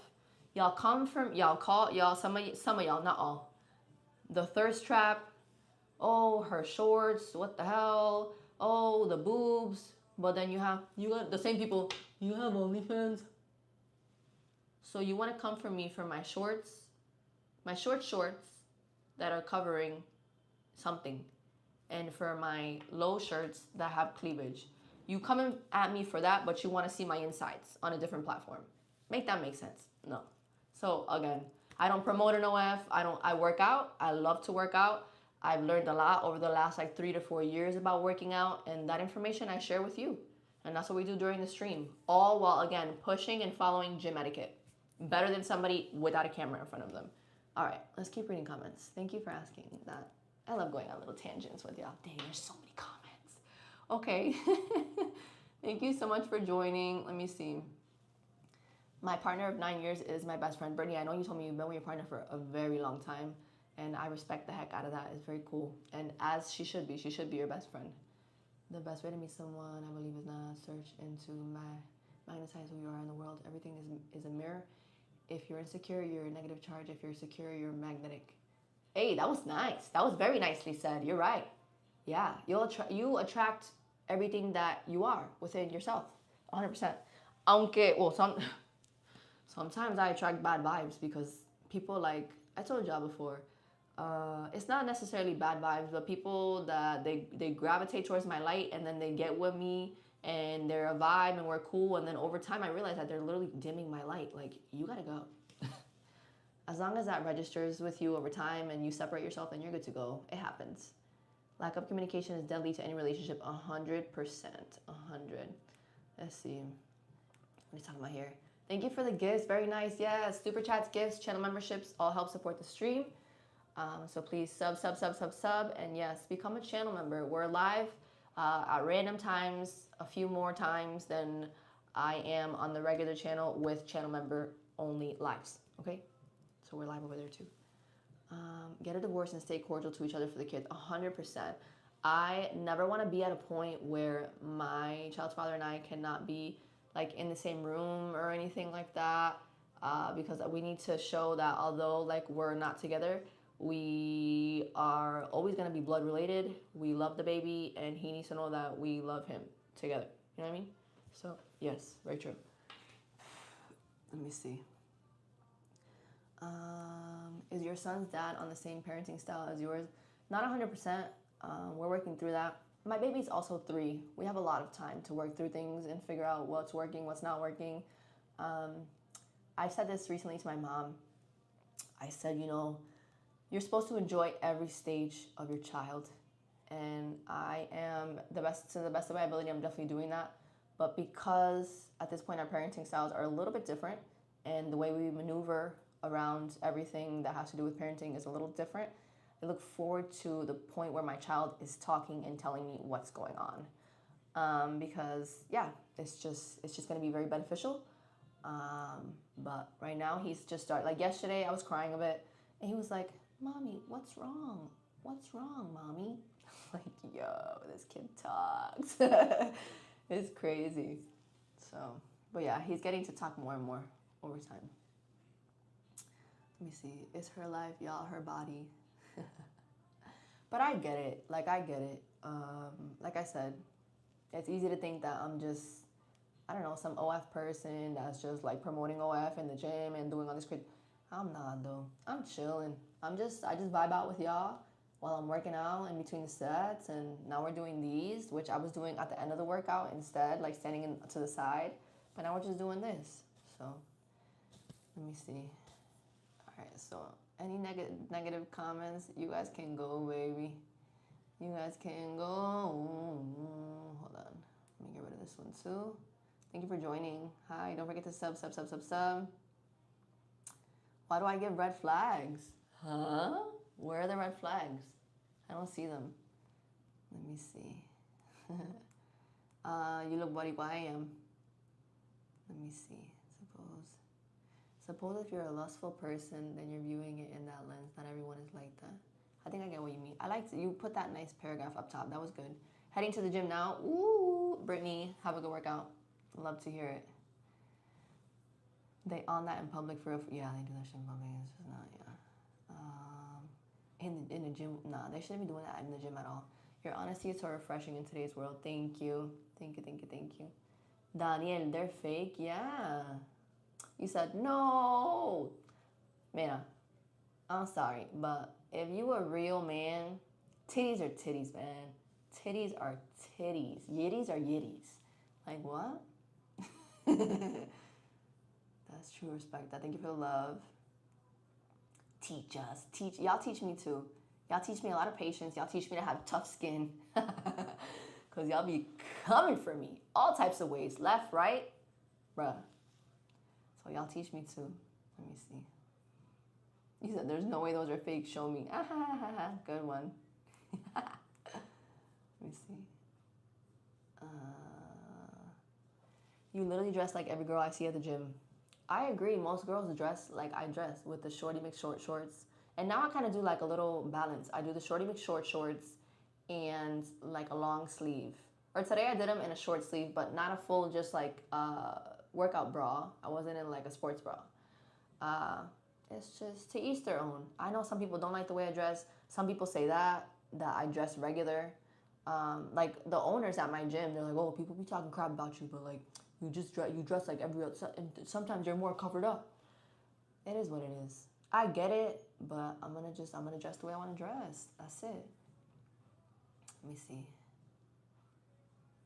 Speaker 1: Y'all come from, y'all call, y'all, some of y'all, not all. The thirst trap, oh, her shorts, what the hell? Oh, the boobs. But then you got the same people, you have OnlyFans. So you want to come for me for my shorts, my shorts that are covering something, and for my low shirts that have cleavage. You coming at me for that, but you want to see my insides on a different platform. Make that make sense? No. So again, I don't promote an OF. I work out. I love to work out. I've learned a lot over the last like 3 to 4 years about working out, and that information I share with you. And that's what we do during the stream. All while, again, pushing and following gym etiquette. Better than somebody without a camera in front of them. All right, let's keep reading comments. Thank you for asking that. I love going on little tangents with y'all. Dang, there's so many comments. Okay. Thank you so much for joining. Let me see. My partner of 9 years is my best friend. Brittany, I know you told me you've been with your partner for a very long time, and I respect the heck out of that. It's very cool. And as she should be your best friend. The best way to meet someone, I believe, is not search into magnetize who you are in the world. Everything is a mirror. If you're insecure, you're a negative charge. If you're secure, you're magnetic. Hey, that was nice. That was very nicely said. You're right. Yeah, you attract everything that you are within yourself, 100%. Aunque, well, sometimes I attract bad vibes because people, like I told y'all before, it's not necessarily bad vibes, but people that they gravitate towards my light and then they get with me and they're a vibe and we're cool, and then over time I realize that they're literally dimming my light. Like, you gotta go. As long as that registers with you over time and you separate yourself, then you're good to go. It happens. Lack of communication is deadly to any relationship, 100%. 100. Let's see. What are you talking about here? Thank you for the gifts. Very nice. Yes, super chats, gifts, channel memberships all help support the stream. So please sub. And yes, become a channel member. We're live at random times, a few more times than I am on the regular channel with channel member only lives. Okay? So we're live over there too. Get a divorce and stay cordial to each other for the kids. 100%. I never want to be at a point where my child's father and I cannot be like in the same room or anything like that, because we need to show that although like we're not together, we are always going to be blood related. We love the baby and he needs to know that we love him together. You know what I mean? So yes, very true. Let me see. Is your son's dad on the same parenting style as yours? Not 100%. We're working through that. My baby's also 3. We have a lot of time to work through things and figure out what's working, what's not working. I said this recently to my mom. I said, you're supposed to enjoy every stage of your child. And I am to the best of my ability, I'm definitely doing that. But because at this point our parenting styles are a little bit different and the way we maneuver around everything that has to do with parenting is a little different, I look forward to the point where my child is talking and telling me what's going on. Because yeah, it's just going to be very beneficial. But right now he's just started. Like yesterday, I was crying a bit, and he was like, "Mommy, what's wrong? What's wrong, Mommy?" Like, yo, this kid talks. It's crazy. So, but yeah, he's getting to talk more and more over time. Let me see. It's her life, y'all, her body. But I get it. Like, I get it. Like I said, it's easy to think that I'm just, I don't know, some OF person that's just like promoting OF in the gym and doing all this crazy. I'm not though. I'm chilling. I just vibe out with y'all while I'm working out in between the sets. And now we're doing these, which I was doing at the end of the workout instead, like standing to the side. But now we're just doing this. So let me see. All right. So any negative comments, you guys can go, baby. You guys can go. Hold on. Let me get rid of this one too. Thank you for joining. Hi. Don't forget to sub. Why do I give red flags? Huh? Where are the red flags? I don't see them. Let me see. You look buddy why I am. Let me see. Suppose if you're a lustful person, then you're viewing it in that lens. Not everyone is like that. I think I get what you mean. You put that nice paragraph up top. That was good. Heading to the gym now. Ooh, Brittany, have a good workout. Love to hear it. They on that in public for real? Yeah, they do that shit in public. It's just not, yeah. In the gym, nah, they shouldn't be doing that in the gym at all. Your honesty is so refreshing in today's world. Thank you. Daniel, they're fake? Yeah. You said, no. Man, I'm sorry, but if you a real man, titties are titties, man. Titties are titties. Yitties are yitties. Like, what? That's true respect. I thank you for the love. Teach us. Y'all teach me too. Y'all teach me a lot of patience. Y'all teach me to have tough skin. Because y'all be coming for me all types of ways. Left, right, bruh. So y'all teach me too. Let me see. You said there's no way those are fake. Show me. Good one. Let me see. You literally dress like every girl I see at the gym. I agree. Most girls dress like I dress with the shorty McShort shorts. And now I kind of do like a little balance. I do the shorty McShort shorts and like a long sleeve. Or today I did them in a short sleeve, but not a full just like workout bra. I wasn't in like a sports bra. It's just to each their own. I know some people don't like the way I dress. Some people say that I dress regular. Like the owners at my gym, they're like, oh, people be talking crap about you, but like you dress like every other, and sometimes you're more covered up. It is what it is. I get it, but I'm gonna dress the way I want to dress. That's it. Let me see.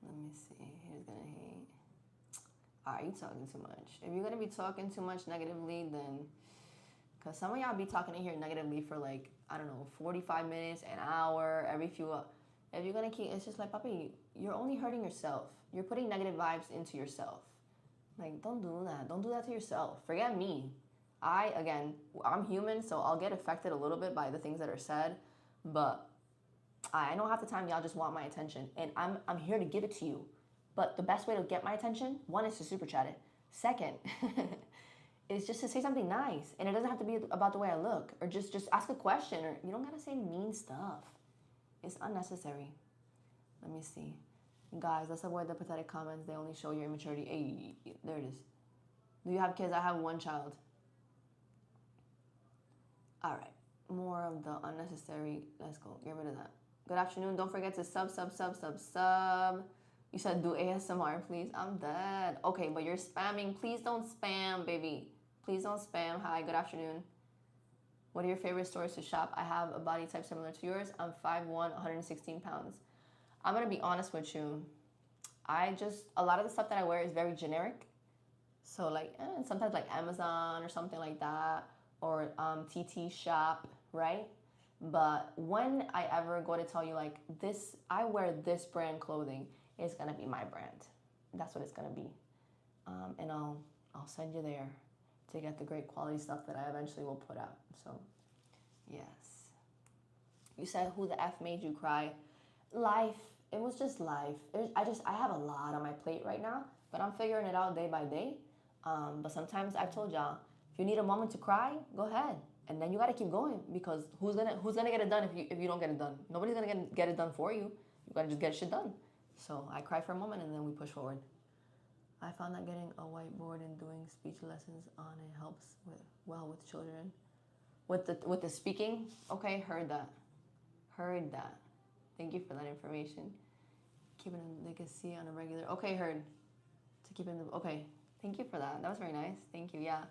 Speaker 1: Who's gonna hate? Alright, you talking too much. If you're gonna be talking too much negatively, then because some of y'all be talking in here negatively for like, I don't know, 45 minutes, an hour, every few. If you're gonna keep, it's just like, Papi, you're only hurting yourself. You're putting negative vibes into yourself. Like, don't do that. Don't do that to yourself. Forget me. I'm human, so I'll get affected a little bit by the things that are said, but I know half the time y'all just want my attention, and I'm here to give it to you. But the best way to get my attention, one, is to super chat it. Second, is just to say something nice, and it doesn't have to be about the way I look, or just ask a question, or you don't gotta say mean stuff. It's unnecessary. Let me see. Guys, let's avoid the pathetic comments. They only show your immaturity. Hey, there it is. Do you have kids? I have one child. All right. More of the unnecessary. Let's go. Get rid of that. Good afternoon. Don't forget to sub. You said do ASMR, please. I'm dead. Okay, but you're spamming. Please don't spam, baby. Please don't spam. Hi, good afternoon. What are your favorite stores to shop? I have a body type similar to yours. I'm 5'1", 116 pounds. I'm going to be honest with you. A lot of the stuff that I wear is very generic. So like sometimes like Amazon or something like that, or TT Shop, right? But when I ever go to tell you like this, I wear this brand clothing, it's gonna be my brand. That's what it's gonna be, and I'll send you there to get the great quality stuff that I eventually will put out. So yes. You said who the F made you cry? Life. It was just life. I have a lot on my plate right now, but I'm figuring it out day by day. But sometimes I've told y'all, if you need a moment to cry, go ahead, and then you gotta keep going because who's gonna get it done if you don't get it done? Nobody's gonna get it done for you. You gotta just get shit done. So I cry for a moment and then we push forward. I found that getting a whiteboard and doing speech lessons on it helps with children. With the speaking, okay, heard that. Thank you for that information. Keeping they can see on a regular. Okay, heard. To keep in the okay. Thank you for that. That was very nice. Thank you. Yeah.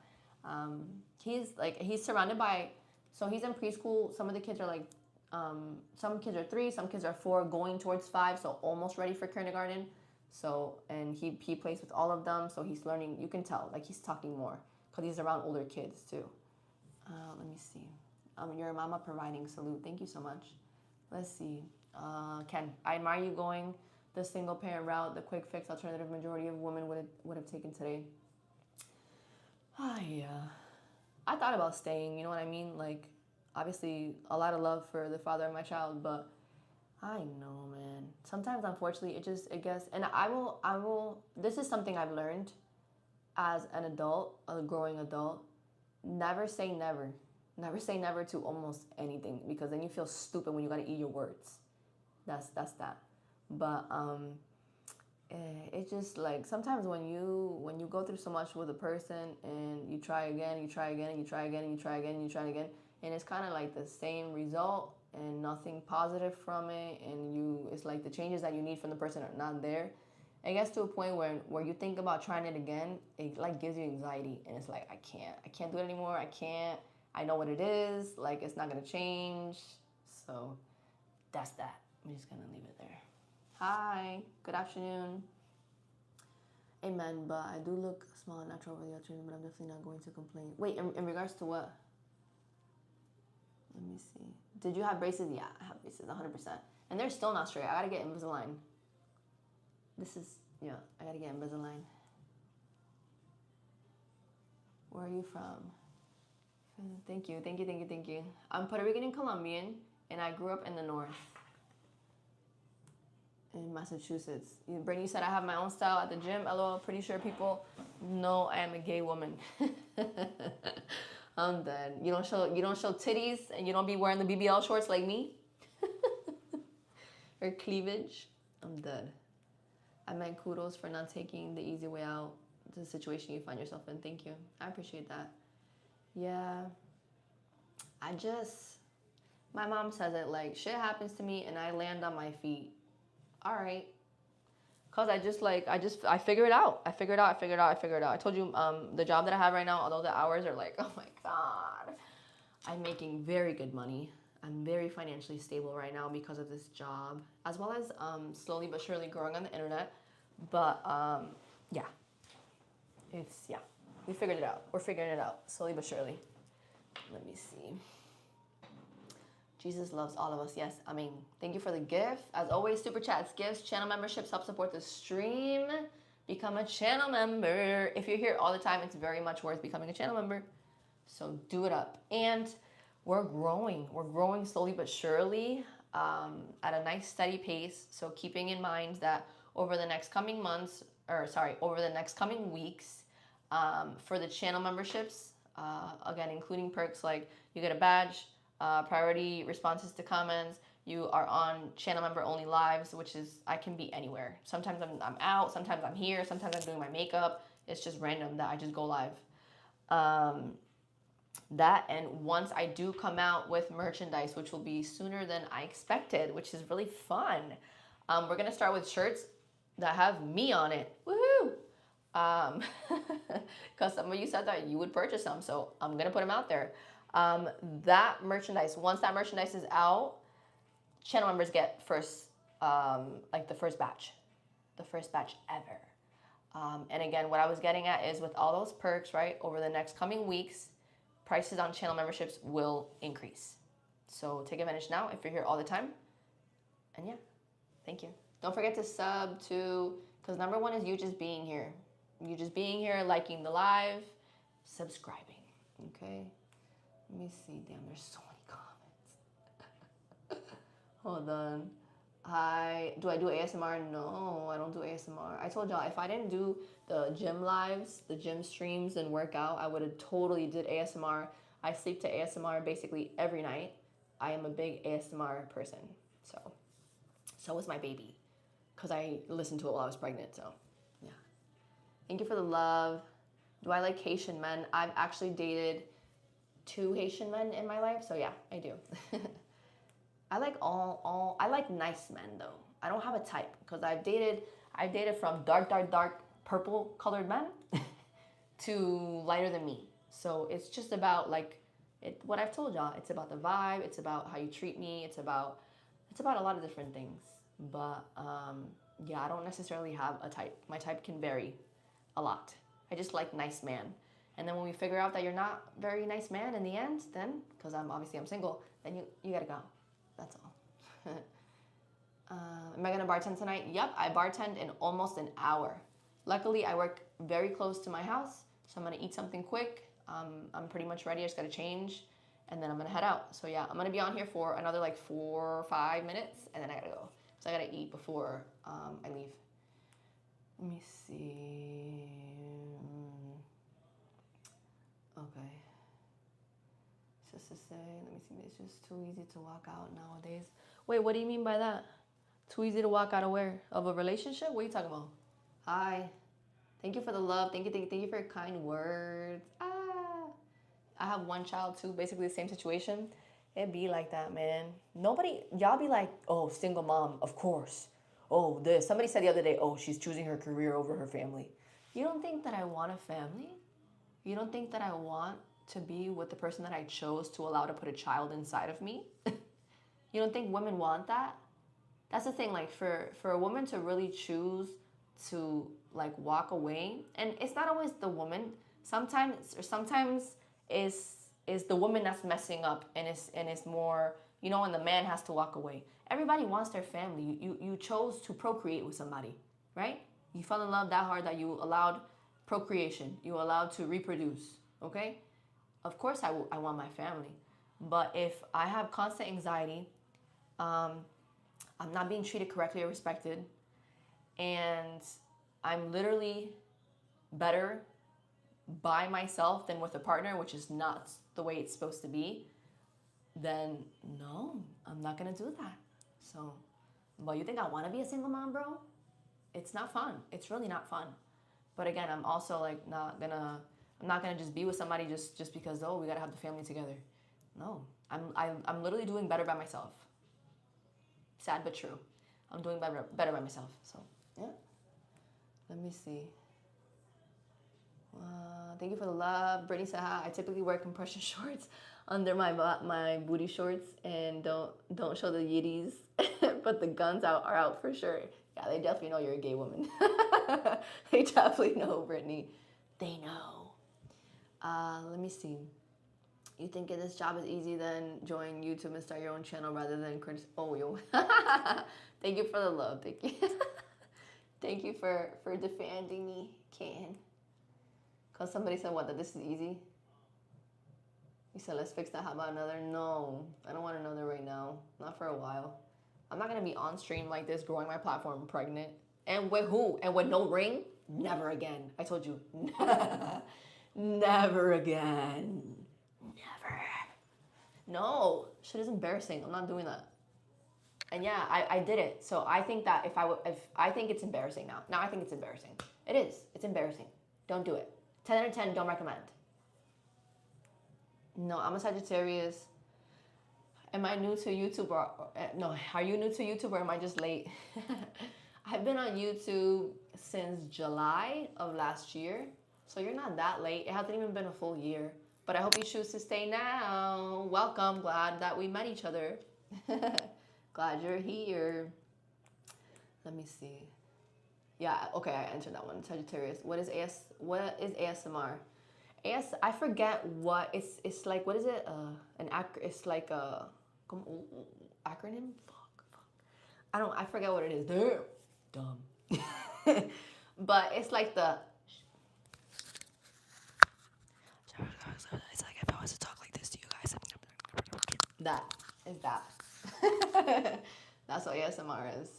Speaker 1: He's surrounded by. So he's in preschool. Some of the kids are like, some kids are 3, some kids are 4, going towards 5. So almost ready for kindergarten. So and he plays with all of them. So he's learning. You can tell like he's talking more because he's around older kids too. Let me see. Your mama providing salute. Thank you so much. Let's see. Ken, I admire you going the single parent route, the quick fix alternative majority of women would have taken today. Yeah. I thought about staying, you know what I mean? Like, obviously, a lot of love for the father of my child, but I know, man. Sometimes, unfortunately, it gets, and I will, this is something I've learned as an adult, a growing adult. Never say never. Never say never to almost anything because then you feel stupid when you gotta eat your words. That's that. But it's just like sometimes when you go through so much with a person and you try again, you try again, and you try again, and you try again, and you try again, and it's kind of like the same result and nothing positive from it, and it's like the changes that you need from the person are not there. It gets to a point where you think about trying it again, it like gives you anxiety, and it's like I can't do it anymore. I know what it is. Like it's not gonna change. So that's that. I'm just gonna leave it there. Hi, good afternoon. Amen, but I do look small and natural over the afternoon, but I'm definitely not going to complain. Wait, in regards to what? Let me see. Did you have braces? Yeah, I have braces, 100%. And they're still not straight. I gotta get Invisalign. I gotta get Invisalign. Where are you from? Thank you. I'm Puerto Rican and Colombian, and I grew up in the north. In Massachusetts. Brittany said I have my own style at the gym. LOL, pretty sure people know I am a gay woman. I'm dead. You don't show titties and you don't be wearing the BBL shorts like me. Or cleavage. I'm dead. I meant kudos for not taking the easy way out to the situation you find yourself in. Thank you. I appreciate that. Yeah. My mom says it like shit happens to me and I land on my feet. All right. Cause I figure it out. I figure it out. I told you, the job that I have right now, although the hours are like, oh my God, I'm making very good money. I'm very financially stable right now because of this job, as well as, slowly but surely growing on the internet. But, yeah, we figured it out. We're figuring it out slowly but surely. Let me see. Jesus loves all of us. Yes, I mean, thank you for the gift. As always, super chats, gifts, channel memberships help support the stream. Become a channel member. If you're here all the time, it's very much worth becoming a channel member. So do it up. And we're growing. We're growing slowly but surely at a nice steady pace. So keeping in mind that over the next coming weeks, for the channel memberships, again, including perks like you get a badge, priority responses to comments. You are on channel member only lives, which is I can be anywhere. Sometimes I'm out, sometimes I'm here, sometimes I'm doing my makeup. It's just random that I just go live. That and once I do come out with merchandise, which will be sooner than I expected, which is really fun. We're gonna start with shirts that have me on it. Woohoo! Because some of you said that you would purchase them, so I'm gonna put them out there. That merchandise, once that merchandise is out, channel members get first, like the first batch ever. And again, what I was getting at is with all those perks, right, over the next coming weeks, prices on channel memberships will increase. So take advantage now if you're here all the time. And yeah, thank you. Don't forget to sub to, because number one is you just being here. You just being here, liking the live, subscribing. Okay? Let me see. Damn, there's so many comments. Hold on. Do I do ASMR? No, I don't do ASMR. I told y'all if I didn't do the gym lives, the gym streams and workout, I would have totally did ASMR. I sleep to ASMR basically every night. I am a big ASMR person. So is my baby, because I listened to it while I was pregnant. So yeah. Thank you for the love. Do I like Haitian men? I've actually dated 2 Haitian men in my life. So yeah, I do. I like I like nice men though. I don't have a type, because I've dated from dark purple colored men to lighter than me. So it's just about like what I've told y'all. It's about the vibe. It's about how you treat me. It's about a lot of different things. But yeah, I don't necessarily have a type. My type can vary a lot. I just like nice man. And then when we figure out that you're not very nice man in the end, then, because I'm single, then you gotta go. That's all. Am I gonna bartend tonight? Yep, I bartend in almost an hour. Luckily, I work very close to my house, so I'm gonna eat something quick. I'm pretty much ready. I just gotta change, and then I'm gonna head out. So yeah, I'm gonna be on here for another like 4 or 5 minutes, and then I gotta go. So I gotta eat before I leave. Let me see. Okay. Just to say, let me see. It's just too easy to walk out nowadays. Wait, what do you mean by that? Too easy to walk out of where? Of a relationship? What are you talking about? Hi. Thank you for the love. Thank you for your kind words. I have 1 child too, basically the same situation. It be like that, man. Y'all be like, oh, single mom, of course. Oh, somebody said the other day, oh, she's choosing her career over her family. You don't think that I want a family? You don't think that I want to be with the person that I chose to allow to put a child inside of me? You don't think women want that? That's the thing, like for a woman to really choose to like walk away, and it's not always the woman. Sometimes is the woman that's messing up, and it's more, and the man has to walk away. Everybody wants their family. You chose to procreate with somebody, right? You fell in love that hard that you allowed procreation. You allowed to reproduce, okay? Of course I want my family. But if I have constant anxiety, I'm not being treated correctly or respected, and I'm literally better by myself than with a partner, which is not the way it's supposed to be, then no, I'm not gonna do that. So, but you think I want to be a single mom, bro? It's not fun. It's really not fun. But again, I'm also like I'm not gonna just be with somebody just because, oh, we gotta have the family together. No, I'm literally doing better by myself. Sad but true. I'm doing better by myself. So yeah. Let me see. Thank you for the love. Brittany said hi. I typically wear compression shorts under my booty shorts and don't show the yitties, but the guns are out for sure. Yeah, they definitely know you're a gay woman. They definitely know, Brittany. They know. Let me see. You think this job is easy, then join YouTube and start your own channel rather than oh, yo. Thank you for the love. Thank you. Thank you for defending me, Ken. Because somebody said, what, that this is easy? You said, let's fix that. How about another? No, I don't want another right now. Not for a while. I'm not going to be on stream like this, growing my platform pregnant. And with who? And with no ring? Never again. I told you. Never again. Never. No. Shit is embarrassing. I'm not doing that. And yeah, I did it. So I think that if I think it's embarrassing now. Now I think it's embarrassing. It is. It's embarrassing. Don't do it. 10 out of 10, don't recommend. No, I'm a Sagittarius. Am I new to YouTube no, are you new to YouTube or am I just late? I've been on YouTube since July of last year. So you're not that late. It hasn't even been a full year. But I hope you choose to stay now. Welcome. Glad that we met each other. Glad you're here. Let me see. Yeah, okay, I answered that one. Sagittarius. What is ASMR? I forget what it's like. What is it? It's like a acronym. Fuck. I forget what it is. Damn. Dumb. But it's like the. It's like if I was to talk like this to you guys. That is that. That's what ASMR is.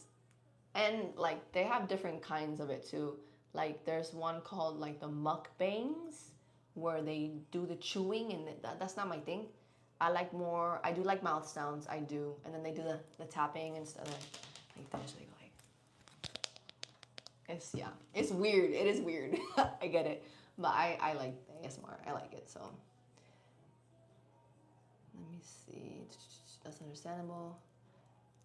Speaker 1: And like they have different kinds of it too. Like there's one called like the mukbangs where they do the chewing, and that's not my thing. I do like mouth sounds, I do. And then they do the tapping and stuff like this. They go like, it's weird. It is weird. I get it. But I like ASMR. I like it, so. Let me see. That's understandable.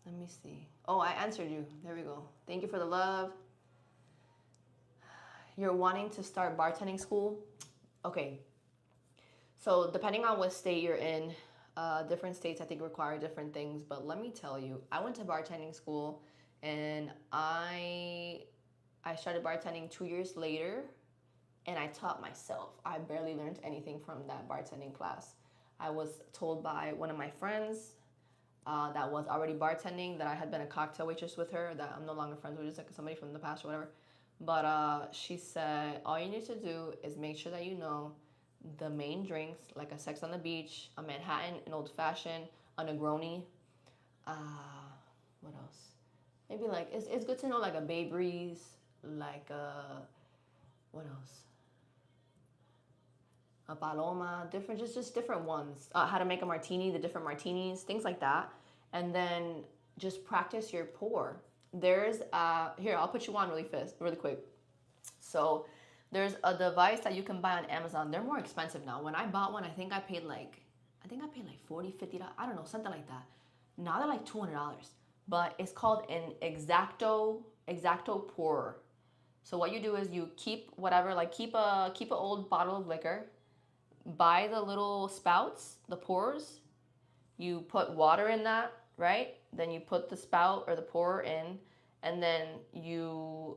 Speaker 1: Let me see. Oh, I answered you. There we go. Thank you for the love. You're wanting to start bartending school? Okay. So depending on what state you're in, different states I think require different things. But let me tell you, I went to bartending school, and I started bartending 2 years later, and I taught myself. I barely learned anything from that bartending class. I was told by one of my friends that was already bartending, that I had been a cocktail waitress with her, that I'm no longer friends with, just like somebody from the past or whatever. But she said, all you need to do is make sure that you know the main drinks, like a Sex on the Beach, a Manhattan, an Old Fashioned, a Negroni. What else? Maybe like, it's good to know like a Bay Breeze, like what else? A Paloma, different, just different ones. How to make a martini, the different martinis, things like that. And then just practice your pour. There's, here, I'll put you on really quick. So there's a device that you can buy on Amazon. They're more expensive now. When I bought one, I think I paid like $40, $50, I don't know, something like that. Now they're like $200. But it's called an exacto pourer. So what you do is you keep whatever, like keep a old bottle of liquor, buy the little spouts, the pours. You put water in that, right? Then you put the spout or the pour in, and then you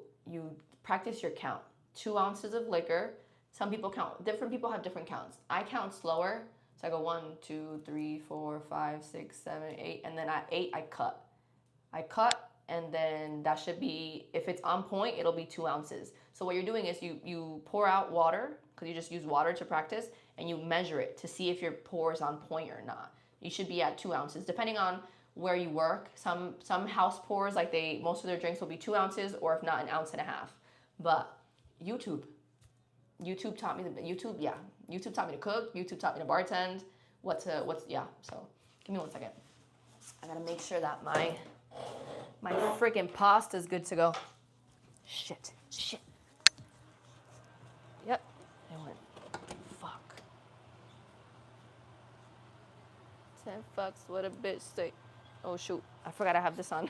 Speaker 1: practice your count. 2 ounces of liquor. Some people count. Different people have different counts. I count slower, so I go 1, 2, 3, 4, 5, 6, 7, 8, and then at 8 I cut. And then that should be, if it's on point, it'll be 2 ounces. So what you're doing is you pour out water, because you just use water to practice, and you measure it to see if your pour is on point or not. You should be at 2 ounces, depending on where you work. Some house pours, like most of their drinks will be 2 ounces, or if not, 1.5 ounces. But YouTube taught me YouTube taught me to cook. YouTube taught me to bartend. So give me 1 second. I gotta make sure that my freaking pasta is good to go. Shit. Yep, it went. Fuck. 10 fucks, what a bitch say. Oh shoot, I forgot I have this on.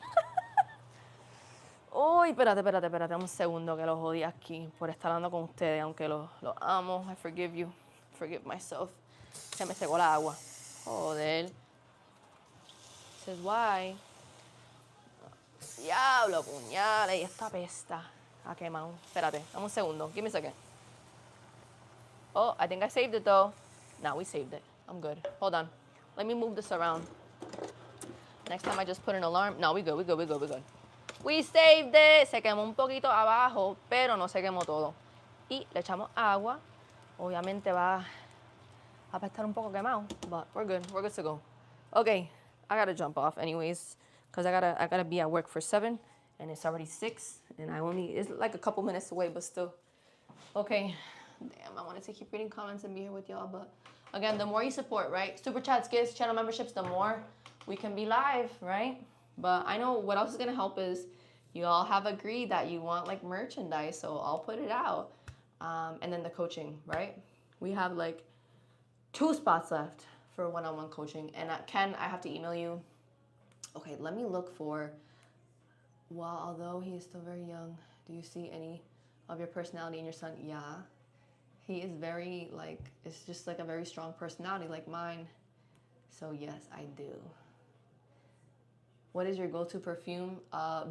Speaker 1: Uy, espérate, un segundo que lo jodí aquí por estar hablando con ustedes, aunque lo amo. I forgive you. Forgive myself. Se me secó la agua. Joder. This is why. Diablo, puñales, y esta pesta. Quemado. Espérate, dame un segundo. Give me a second. Oh, I think I saved it though. Nah, we saved it. I'm good. Hold on. Let me move this around. Next time I just put an alarm. No, we good. We saved it. Se quemó un poquito abajo, pero no se quemó todo. Y le echamos agua. Obviamente va a estar un poco quemado, but we're good. We're good to go. Okay, I gotta jump off anyways, because I gotta be at work for 7, and it's already 6, and it's like a couple minutes away, but still. Okay, damn, I wanted to keep reading comments and be here with y'all, but again, the more you support, right? Super chats, gifts, channel memberships, the more we can be live, right? But I know what else is gonna help is you all have agreed that you want like merchandise, so I'll put it out. And then the coaching, right? We have like 2 spots left for one-on-one coaching. And Ken, I have to email you. Okay, let me look for, well, although he is still very young, do you see any of your personality in your son? Yeah. He is very like, it's just like a very strong personality like mine. So yes, I do. What is your go-to perfume?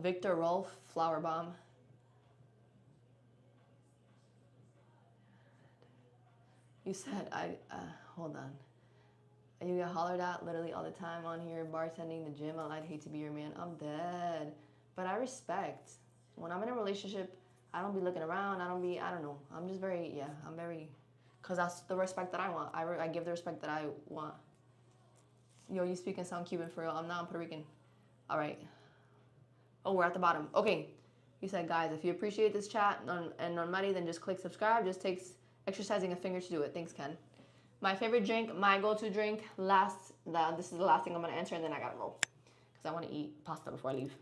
Speaker 1: Victor Rolf Flower Bomb. You said, hold on. You get hollered at literally all the time on here, bartending, the gym. I'd hate to be your man. I'm dead. But I respect. When I'm in a relationship, I don't be looking around. I don't know. I'm just very, yeah, I'm very, because that's the respect that I want. I give the respect that I want. Yo, you speak and sound Cuban for real. I'm not, I'm Puerto Rican. All right. Oh, we're at the bottom. Okay. You said, guys, if you appreciate this chat and non-money, then just click subscribe. Just takes exercising a finger to do it. Thanks, Ken. My favorite drink, my go-to drink, this is the last thing I'm going to answer, and then I got to roll. Because I want to eat pasta before I leave.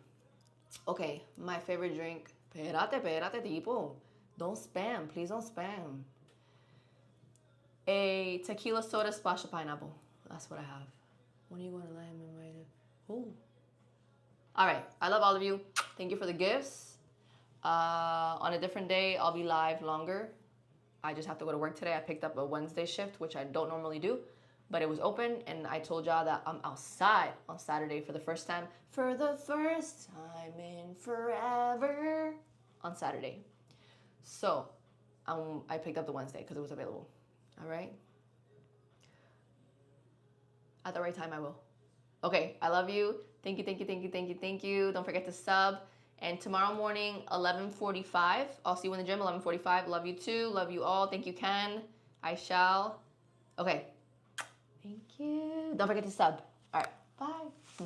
Speaker 1: Okay, my favorite drink. Espérate, tipo. Don't spam. Please don't spam. A tequila soda splash of pineapple. That's what I have. When are you going to let him invite it? Ooh. All right. I love all of you. Thank you for the gifts. On a different day, I'll be live longer. I just have to go to work today. I picked up a Wednesday shift, which I don't normally do, but it was open, and I told y'all that I'm outside on Saturday for the first time. For the first time in forever on Saturday. So I picked up the Wednesday because it was available. All right? At the right time, I will. Okay, I love you. Thank you. Don't forget to sub. And tomorrow morning, 11:45. I'll see you in the gym, 11:45. Love you too. Love you all. Thank you, Ken. I shall. Okay. Thank you. Don't forget to sub. All right. Bye.